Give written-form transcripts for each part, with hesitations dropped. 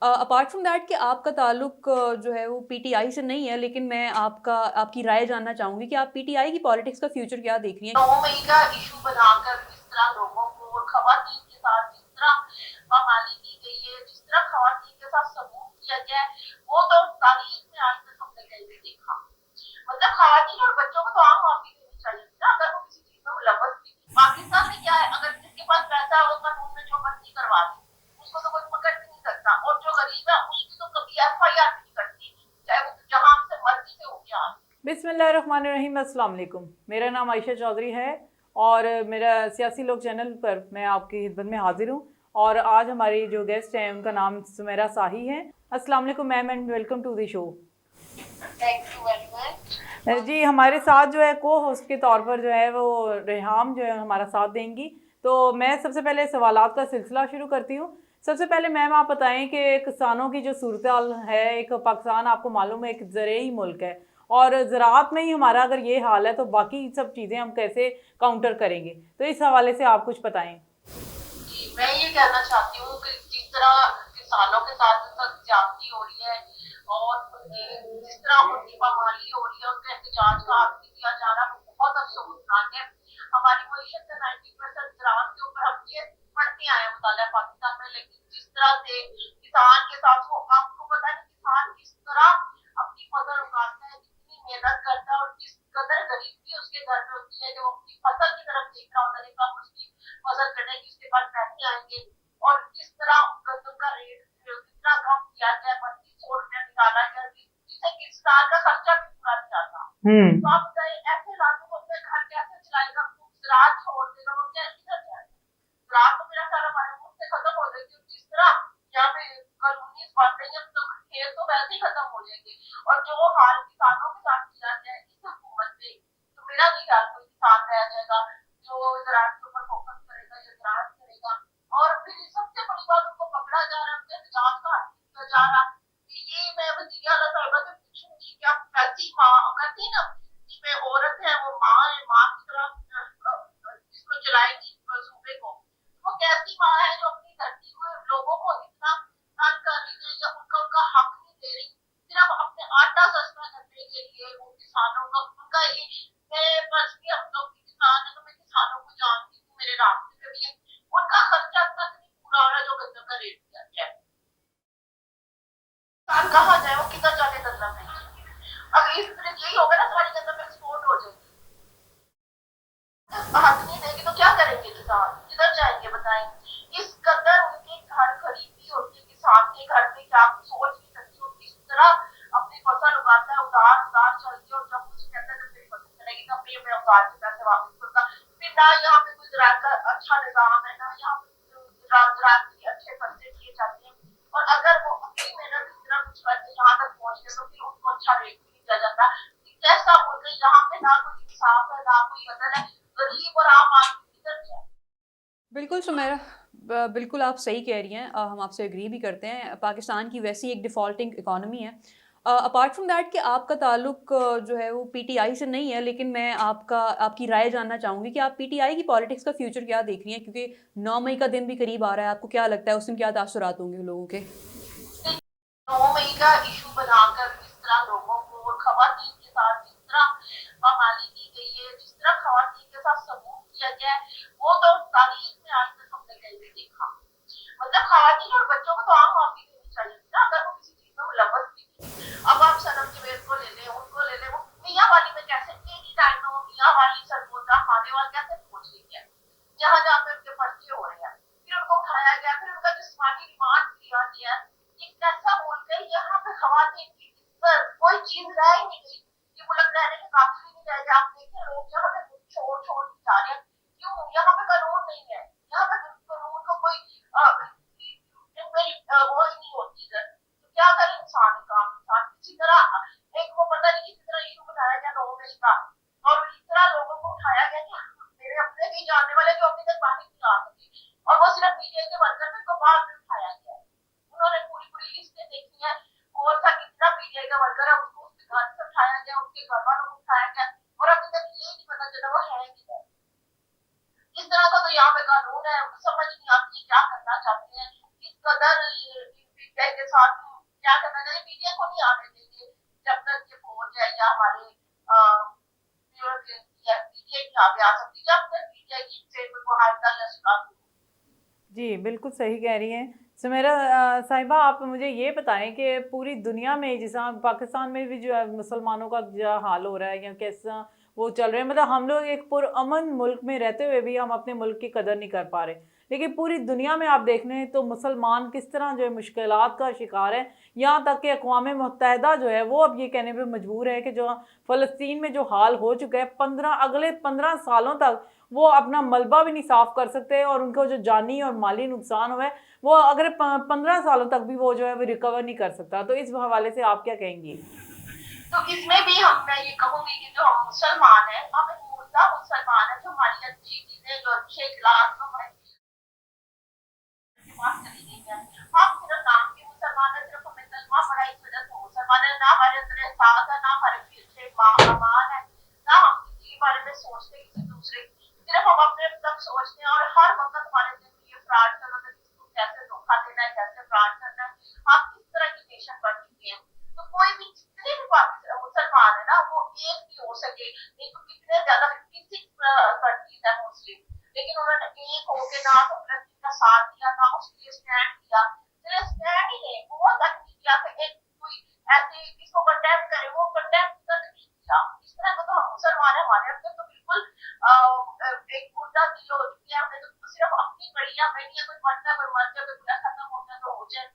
Apart from that कि आपका ताल्लुक जो है वो पीटीआई से नहीं है, लेकिन मैं आपकी राय जानना चाहूँगी कि आप पीटीआई की पॉलिटिक्स का फ्यूचर क्या देख रही हैं? 9 मई का इशू बनाकर जिस तरह लोगों को और खवातीन के साथ जिस तरह पामाली की गई है, जिस तरह खवातीन के साथ सलूक किया गया है, वो तो तारीख में आज तक हमने कहीं नहीं देखा। मतलब खवातीन और बच्चों को तो आम माफी देनी चाहिए थी ना, अगर वो किसी चीज में मुलव्वस थी। पाकिस्तान में क्या है, अगर जिसके पास पैसा है वो कानून में जो मर्जी करवा दे, उसको तो कोई पकड़ भी नहीं सकता। और जो गरीब है उसकी तो कभी एफआईआर भी नहीं करती, चाहे वो जहां से मर्जी से हो गया। बिस्मिल्लाहिर्रहमानिर्रहीम, अस्सलाम वालेकुम। मेरा नाम आयशा चौधरी है और मेरा सियासी लोग चैनल पर मैं आपकी खिदमत में हाजिर हूँ। और आज हमारी जो गेस्ट हैं उनका नाम सुमेरा साही है। अस्सलाम वालेकुम ma'am and welcome to the show. Thank you very much. जी, हमारे साथ जो है को होस्ट के तौर पर जो है वो रेहाम जो है हमारा साथ देंगी। तो मैं सबसे पहले सवालात का सिलसिला शुरू करती हूँ। सबसे पहले मैम आप बताएं कि किसानों की जो सूरत हाल है, एक पाकिस्तान आपको मालूम है एक ज़रूरी मुल्क है और ज़राअत में ही हमारा अगर ये हाल है तो बाकी सब चीज़ें हम कैसे काउंटर करेंगे, तो इस हवाले से आप कुछ बताएं। जी, मैं ये कहना चाहती हूँ कि जिस तरह किसानों के साथ ज्यादती हो रही है और जिस तरह उनकी पामाली हो रही है, उनके एहतजाज का हक नहीं दिया जा रहा, वो बहुत अफसोसनाक है। हमारी मीशत का 90% ज़राअत के ऊपर हम ये पढ़ते आए हैं मुताला पाकिस्तान में, लेकिन जिस तरह से किसान के साथ वो, आपको पता है किसान किस तरह अपनी फसल उगाता है, कितनी मेहनत करता है और किस कदर गरीबी उसके घर में होती है कि वो अपनी फसल की तरफ देख रहा होता है, कब उसकी फसल कटेगी, उसके बाद पैसे आएंगे। और किस तरह गंदम का रेट कितना कम किया गया, 3200 रुपया निकाला गया, जिससे किसान का खर्चा भी पूरा नहीं आता। तो आप बताइए ऐसे इलाकों में अपने घर कैसे चलाएगा, गुजरात छोड़ देगा, वो क्या किधर जाएगा? गुजरात तो मेरा ख्याल हमारे मुल्क से खत्म हो जाएगी। जिस तरह यहाँ पे कानूनी बन रही है तो खेल तो वैसे ही खत्म हो जाएंगे। और जो हाल किसानों के साथ किया गया है इस हुकूमत में, तो मेरा नहीं ख्याल कोई किसान रह जाएगा जो ज़राअत के ऊपर फोकस करेगा या ज़राअत करेगा। और फिर सबसे बड़ी बात, उनको पकड़ा जा रहा है, उनके एहतजाज का हक नहीं दिया जा रहा। ये मैं वज़ीर आला साहिबा से पूछूंगी कि आप कैसी माँ कहती है ना कि मैं औरत है, वो माँ है, माँ की तरह जिसको चलाएगी सूबे को, वो कैसी माँ है जो अपनी धरती को, लोगों को इतना तंग कर रही है या उनका उनका हक नहीं दे रही, सिर्फ अपने आटा सस्ता करने के लिए वो किसानों का उनका ये। मैं पर्सनली हम लोग भी किसान है तो मैं किसानों को जानती हूँ, मेरे रास्ते में भी है। उनका खर्चा तक नहीं पूरा हो रहा जो गन्ना का रेट दिया जाए। किसान कहाँ जाए, वो किधर जाके गन्ना बेचे? अगर इस तरह यही होगा ना, सारी गन्ना एक्सपोर्ट हो जाएगी। हक नहीं देंगे तो क्या करेंगे किसान, किधर जाएंगे बताएं? इस कदर उनके घर गरीबी होती है, किसान के घर में क्या आप सोच नहीं सकती हो किस तरह अपनी फसल उगाता है, उधार उधार चलती है। और जब उसे कहता है जब मेरी फसल चलेगी तब भी मैं उधार के पैसे वापस करूंगा। फिर ना यहाँ पे गुजरात का अच्छा निजाम है, ना यहाँ पे गुजरात के अच्छे खर्चे किए जाते हैं। और अगर वो अपनी मेहनत इतना कुछ करके यहाँ तक पहुंचते तो फिर उनको अच्छा रेट भी नहीं दिया जाता। कैसा बोल रहे यहाँ पे ना कोई इंसाफ है, ना कोई अदल है, गरीब और आम आदमी किधर जाए? बिल्कुल सुमेरा, बिल्कुल आप सही कह रही हैं। हम आपसे एग्री भी करते हैं। पाकिस्तान की वैसी एक डिफ़ॉल्टिंग इकॉनमी है। अपार्ट फ्रॉम दैट कि आपका ताल्लुक जो है वो पीटीआई से नहीं है, लेकिन मैं आपकी राय जानना चाहूँगी कि आप पीटीआई की पॉलिटिक्स का फ्यूचर क्या देख रही हैं? क्योंकि 9 मई का दिन भी करीब आ रहा है। आपको क्या लगता है उस दिन क्या तासुरात होंगे लोगों के? 9 मई का इशू बनाकर जिस तरह लोगों को और खवातीन के साथ जिस तरह पामाली की गई है, जिस तरह खवातीन के साथ सलूक किया गया है, वो तो तारीख में आज तक हमने कहीं नहीं देखा। मतलब खवातीन और बच्चों को तो आम माफी देनी चाहिए थी ना, अगर वो किसी चीज में मुलव्वस भी थी। अब आप सनम जवेद को ले लें, उनको ले लें, वो मियाँ वाली में कैसे एक ही टाइम में वो मियाँ वाली सरगोजा खाने वाले कैसे पहुंच गई है जहाँ जहाँ पे उनके पर्चे हो रहे हैं। फिर उनको उठाया गया, फिर उनका जिस्मानी रिमांड लिया गया। एक ऐसा मुल्क है यहाँ पे खवातीन की इज्जत कोई चीज रह ही नहीं गई। ये मुल्क रहने के काबिल ही नहीं रह गया। आप देखिए लोग यहाँ पे छोड़ छोड़ के जा रहे हैं, क्यों? यहाँ पे कानून नहीं है, यहाँ पे कानून को कोई वो ही नहीं होती इधर। तो क्या करे इंसान, काम इंसान किसी तरह एक वो पता नहीं किसी तरह इशू बनाया गया 9 मई का, और इस तरह लोगों को उठाया गया कि मेरे अपने भी जानने वाले जो अभी तक बाहर नहीं आ सके, और वो सिर्फ पीटीआई के वर्कर में को बाद में उठाया गया है। उन्होंने पूरी पूरी लिस्टें देखी है, कौन सा कितना पीटीआई का वर्कर है, उसको उसके घर से उठाया गया, उसके घर वालों को उठाया गया, और अभी तक ये नहीं पता चला वो है किधर। यहाँ पे आ सकती जब तक मीडिया की से मुआहदा या सुराग हो। जी, बिल्कुल सही कह रही हैं। सुमेरा साहिबा, आप मुझे ये बताएँ कि पूरी दुनिया में जैसा पाकिस्तान में भी जो है मुसलमानों का क्या हाल हो रहा है या कैसा वो चल रहा है, मतलब हम लोग एक पुरअमन मुल्क में रहते हुए भी हम अपने मुल्क की कदर नहीं कर पा रहे। लेकिन पूरी दुनिया में आप देख लें तो मुसलमान किस तरह जो है मुश्किलात का शिकार है। यहाँ तक कि अक़वाम मुत्तहिदा जो है वो अब ये कहने पे मजबूर है कि जो फ़लस्तीन में जो हाल हो चुका है, 15 अगले 15 सालों तक वो अपना मलबा भी नहीं साफ कर सकते और उनको जो जानी और माली नुकसान हुआ है वो अगर 15 सालों तक भी वो जो है वो रिकवर नहीं कर सकता। तो इस हवाले से आप क्या कहेंगी? तो इसमें भी हम मैं ये कहूंगी कि जो हम मुसलमान है, हम एक मुर्दा मुसलमान है, जो हमारी अच्छी चीजें जो अच्छे इखलाक जो हमारे दिमाग चली गई है। हम सिर्फ नाम के मुसलमान है, सिर्फ हमें कलमा पढ़ा इस वजह से मुसलमान है, ना हमारे अंदर एहसास है, ना हमारे पीछे अमान है, ना हम किसी के बारे में सोचते किसी दूसरे की, सिर्फ हम अपने तक सोचते हैं और हर वक्त हमारे दिल में ये फ्रॉड चल रहा है, किसको कैसे धोखा देना है, कैसे फ्रॉड करना है। हम किस तरह की नेशन बन चुके हैं। तो कोई भी जितने भी मुसलमान है ना वो एक भी हो सके, नहीं तो कितने ज्यादा 56 कंट्रीज है मुस्लिम, लेकिन उन्होंने एक होके ना तो फलस्तीन का साथ दिया ना उसके लिए स्टैंड दिया, सिर्फ स्टैंड ही नहीं बहुत तक नहीं किया कि एक कोई ऐसे किसको कंडेम करे, वो कंडेम तक नहीं किया। इस तरह का तो हम मुसलमान है, हमारे अंदर तो बिल्कुल एक मुर्दा दिल हो चुकी है, हमें तो सिर्फ अपनी बढ़िया बहनी है, कोई मरता कोई मर जाए, कोई पूरा खत्म हो जाए तो हो जाए।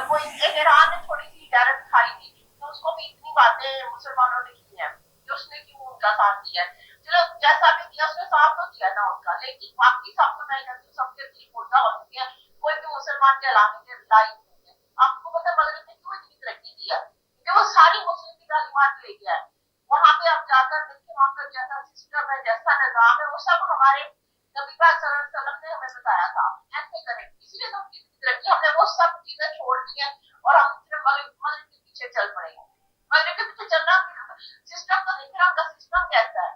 कोई एक ईरान ने थोड़ी सी गैरत दिखाई थी तो उसको भी इतनी बातें मुसलमानों ने की है कि उसने क्यों उनका साथ दिया है। चलो जैसा भी किया उसने साथ तो किया ना उनका, लेकिन बाकी सब तो मैं कहती हूँ सबके दिल मुर्दा हो चुके हैं, कोई भी मुसलमान कहलाने के लायक नहीं है। आपको पता मगरब ने क्यों इतनी तरक्की की है, क्योंकि वो सारी मुस्लिम की तालीमात ले गया है। वहां पे आप जाकर देखिए वहां पर जैसा सिस्टम है, जैसा निजाम है, वो सब हमारे नबी पाक सल्लल्लाहु अलैहि वसल्लम ने हमें बताया था ऐसे करें, इसीलिए तो उनकी तरक्की, हमने वो सब चीजें छोड़ दी हैं और हम सिर्फ मगरब के पीछे चल पड़े हैं। मगरब के पीछे चलना, सिस्टम तो देख रहा उनका सिस्टम कैसा है,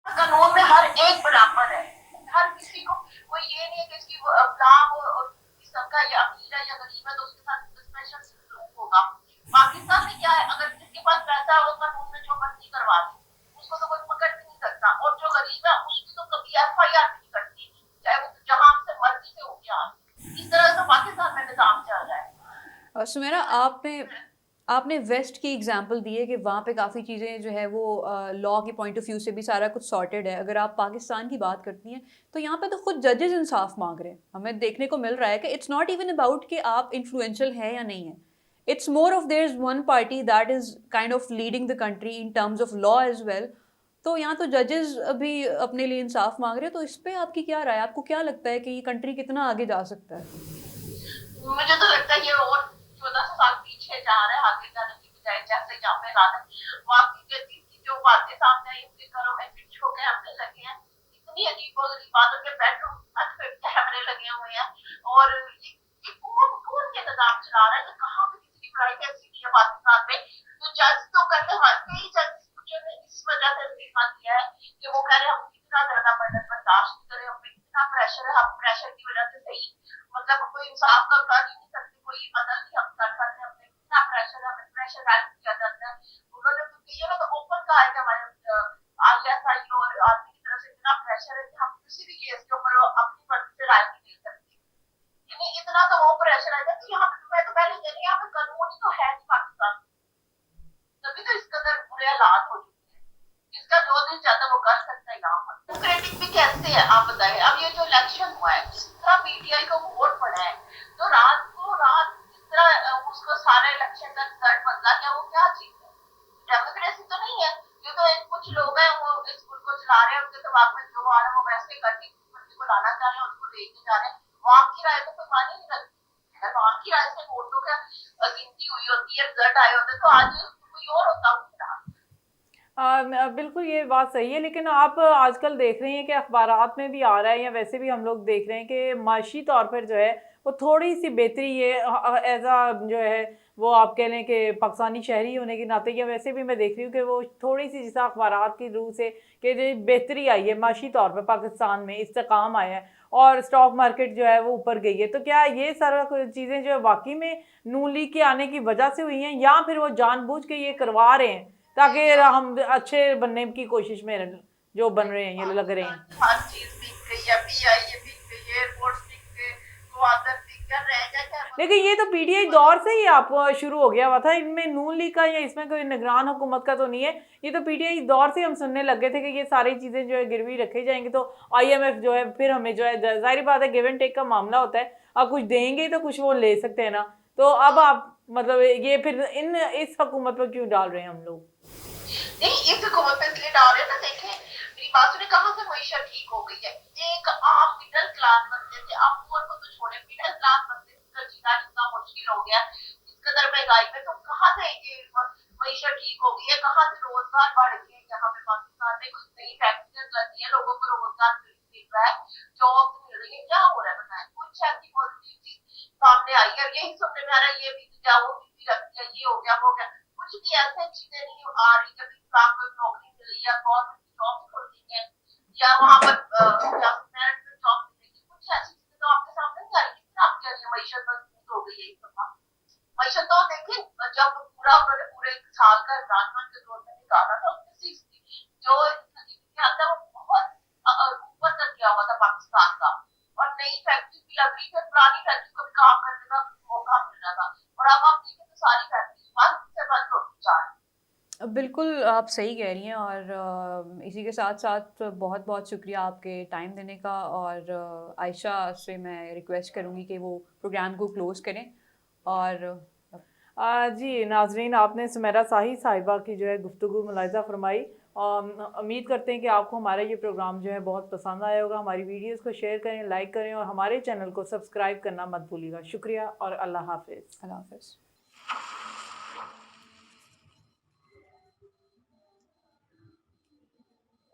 कानून में हर एक बराबर है, हर किसी को, कोई ये नहीं है कि इसकी फलाह और किस्म का या अमीर है या गरीब है तो उसके साथ स्पेशल सलूक होगा। पाकिस्तान में क्या है, अगर जिसके पास पैसा है वो कानून में जो मर्जी करवा दे, उसको तो कोई पकड़ भी नहीं सकता, और जो गरीब है उसकी तो कभी FIR भी नहीं करती, चाहे वो जहां से मर्जी से हो गया। इस तरह से पाकिस्तान में निजाम चल रहा है। सुमेरा, आपने आपने वेस्ट की एग्जांपल दी है कि वहाँ पे काफ़ी चीज़ें जो है वो लॉ के पॉइंट ऑफ व्यू से भी सारा कुछ सॉर्टेड है। अगर आप पाकिस्तान की बात करती हैं तो यहाँ पे तो खुद जजेस इंसाफ मांग रहे हैं। हमें देखने को मिल रहा है कि इट्स नॉट इवन अबाउट कि आप इन्फ्लुएंशियल है या नहीं है, it's more of there is one party that is kind of leading the country in terms of law as well. तो यहाँ तो जजेस अभी अपने लिए इंसाफ मांग रहे हैं। तो इस पर आपकी क्या राय है? आपको क्या लगता है कि ये कंट्री कितना आगे जा सकता है? मुझे तो लगता है ये और 14 साल पीछे जा रहा है आगे जाने की बजाय, जैसे यहाँ पे वाकई जदीद की जो बातें सामने आई उनके घरों में फिट होके हमने लगे हैं, इतनी अजीब गरीब बातों के बेडरूम पे कैमरे लगे हुए हैं, और ये कौन कौन के निजाम चला रहा है, ये कहाँ पे किसी की प्राइवेसी नहीं है पाकिस्तान में। तो जज तो करते हैं, कई जज ने इस वजह से इस्तीफा दिया है कि वो कह रहे हैं हम इतना ज्यादा बर्डन बर्दाश्त करें, हम पे इतना प्रेशर है, हम प्रेशर की वजह से सही मतलब कोई इंसाफ का कर ही नहीं सकते, कोई अदल नहीं हम कर सकते, हमने इतना प्रेशर है, हमें प्रेशराइज किया जाता है। उन्होंने तो कई तो ओपन कहा है कि हमारे ISI और आर्मी की तरफ से इतना प्रेशर है कि हम किसी भी केस के ऊपर अपनी मर्जी से राय नहीं दे सकते। यानी इतना तो वो प्रेशर है कि यहाँ पे मैं तो पहले कह रही, यहाँ पे कानून ही तो है नहीं पाकिस्तान, तभी तो इस कदर बुरे हालात हो चुके हैं, जिसका जो दिल चाहता वो कर सकता है। यहाँ पर डेमोक्रेटिक भी कैसे है आप बताएं। अब ये जो इलेक्शन हुआ है, जिस तरह PTI को वोट पड़ा है, तो रात जिस तरह उसको सारे इलेक्शन का रिजल्ट बदला गया, वो क्या चीज है? डेमोक्रेसी तो नहीं है। ये तो एक कुछ लोग हैं वो इस मुल्क को चला रहे हैं, उनके दिमाग में जो आ रहा है वो वैसे करके बंदे को लाना चाह रहे हैं, उसको लेके जा रहे हैं। वहां की राय तो कोई मानी नहीं रखती। अगर वहां की राय से वोटों का गिनती हुई होती है, रिजल्ट आए होते तो आज कोई और होता उनका। बिल्कुल ये बात सही है, लेकिन आप आजकल देख रही हैं कि अखबारात में भी आ रहा है या वैसे भी हम लोग देख रहे हैं कि माशी तौर पर जो है वो थोड़ी सी बेहतरी ये एज आ जो है वो आप कह लें कि पाकिस्तानी शहरी होने के नाते, या वैसे भी मैं देख रही हूँ कि वो थोड़ी सी जैसा अखबारात की रूह से कि जो बेहतरी आई है माशी तौर पर पाकिस्तान में, इस्तेकाम आया है और स्टॉक मार्केट जो है वो ऊपर गई है। तो क्या ये सारा चीज़ें जो है वाकई में नून लीग के आने की वजह से हुई हैं, या फिर वो जानबूझ के ये करवा रहे हैं ताकि हम अच्छे बनने की कोशिश में जो बन रहे हैं, ये लग रहे हैं। हर चीज बिक गई है, पीआईए बिक गई, एयरपोर्ट बिक गए, ग्वादर बिक गया, रह गया क्या? लेकिन ये तो पीटीआई दौर से ही आप शुरू हो गया हुआ था, इनमें नून लीग का या इसमें कोई निगरान हुकूमत का तो नहीं है। ये तो पीटीआई दौर से हम सुनने लगे थे कि ये सारी चीज़ें जो है गिरवी रखी जाएंगी, तो आईएमएफ जो है फिर हमें जो है, जाहिर बात है गिव एंड टेक का मामला होता है, आप कुछ देंगे तो कुछ वो ले सकते हैं ना। तो अब आप मतलब ये फिर इस हुकूमत पर क्यों डाल रहे हैं हम लोग? नहीं, इस हुकूमत पे इसलिए डाल रहे हैं ना, देखें मेरी बात सुने, कहाँ से मईशत ठीक हो गई है। एक आम मिडिल क्लास बंदे से, आप पुअर को तो छोड़े, मिडिल क्लास बंदे का जीना जितना मुश्किल हो गया इस कदर महंगाई में, तो कहाँ से ये मईशत ठीक हो गई है, कहाँ से रोजगार बढ़ गए यहाँ पे पाकिस्तान में, कुछ नई फैक्ट्रियां लगी है, लोगों को रोजगार मिल रहा है, जॉब मिल रही है, क्या हो रहा है बताएं? कुछ ऐसी पॉजिटिव चीज सामने आई है, यही सुनने में आ रहा है, ये भी क्या, वो भी रख दिया, ये हो गया, वो गया, कुछ भी ऐसे चीजें नहीं आ रही जब इंसान को नौकरी मिली या गवर्नमेंट जॉब खोल दी है या वहां पर जॉब मिलेगी, कुछ ऐसी चीजें तो आपके सामने नहीं आ रही। कितना आप कह रही है मईशत मजबूत हो गई है इस दफा? मईशत तो देखें, जब पूरा उन्होंने पूरे एक साल का इमरान खान के दौर में निकाला था, उसमें जो के अंदर वो बहुत ऊपर तक गया हुआ था पाकिस्तान का, और नई फैक्ट्री भी लग रही थी, पुरानी फैक्ट्री को भी काम करने का मौका मिल रहा था, और अब आप देखें तो सारी फैक्ट्री बंद से बंद होती जा रही है। बिल्कुल आप सही कह रही हैं, और इसी के साथ साथ बहुत बहुत शुक्रिया आपके टाइम देने का, और आयशा से मैं रिक्वेस्ट करूँगी कि वो प्रोग्राम को क्लोज़ करें। और जी नाजरीन, आपने सुमेरा साही साहिबा की जो है गुफ्तगू मुलाहिज़ा फरमाई, और उम्मीद करते हैं कि आपको हमारा ये प्रोग्राम जो है बहुत पसंद आया होगा। हमारी वीडियोस को शेयर करें, लाइक करें, और हमारे चैनल को सब्सक्राइब करना मत भूलिएगा। शुक्रिया और अल्लाह हाफिज़। अल्लाह हाफ़िज़।